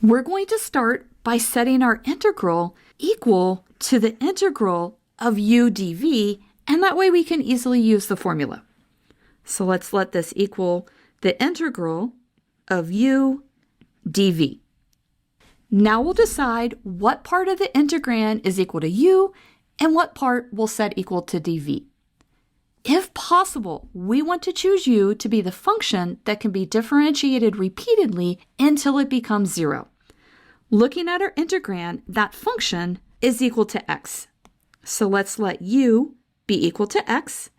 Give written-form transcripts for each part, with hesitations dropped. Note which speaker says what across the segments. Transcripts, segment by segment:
Speaker 1: We're going to start by setting our integral equal to the integral of u dv, and that way we can easily use the formula. So let's let this equal the integral of u dv. Now we'll decide what part of the integrand is equal to u and what part we'll set equal to dv. If possible, we want to choose u to be the function that can be differentiated repeatedly until it becomes 0. Looking at our integrand, that function is equal to x. So let's let u be equal to x,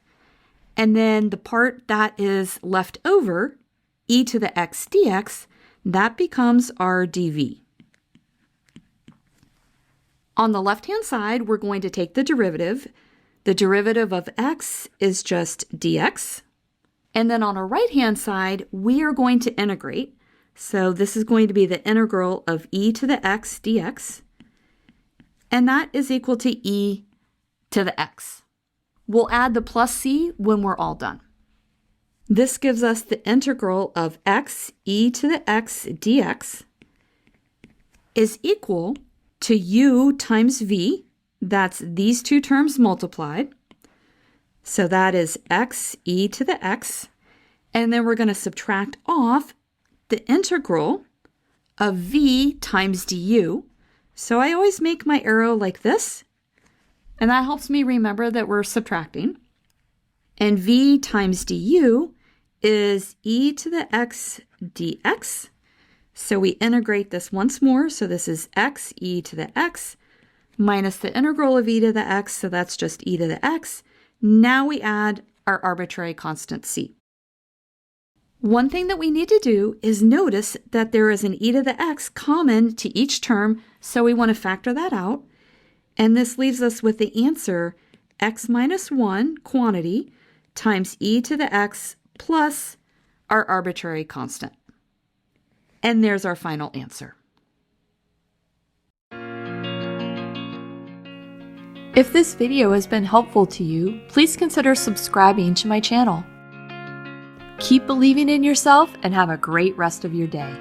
Speaker 1: and then the part that is left over, e to the x dx, that becomes our dv. On the left-hand side, we're going to take the derivative. The derivative of x is just dx. And then on our right-hand side, we are going to integrate. So this is going to be the integral of e to the x dx. And that is equal to e to the x. We'll add the plus c when we're all done. This gives us the integral of x e to the x dx is equal to u times v. That's these two terms multiplied. So that is x e to the x. And then we're going to subtract off the integral of v times du. So I always make my arrow like this. And that helps me remember that we're subtracting. And v times du is e to the x dx. So we integrate this once more. So this is x e to the x minus the integral of e to the x, so that's just e to the x. Now we add our arbitrary constant c. One thing that we need to do is notice that there is an e to the x common to each term, so we want to factor that out. And this leaves us with the answer x minus 1 quantity times e to the x plus our arbitrary constant. And there's our final answer.
Speaker 2: If this video has been helpful to you, please consider subscribing to my channel. Keep believing in yourself and have a great rest of your day.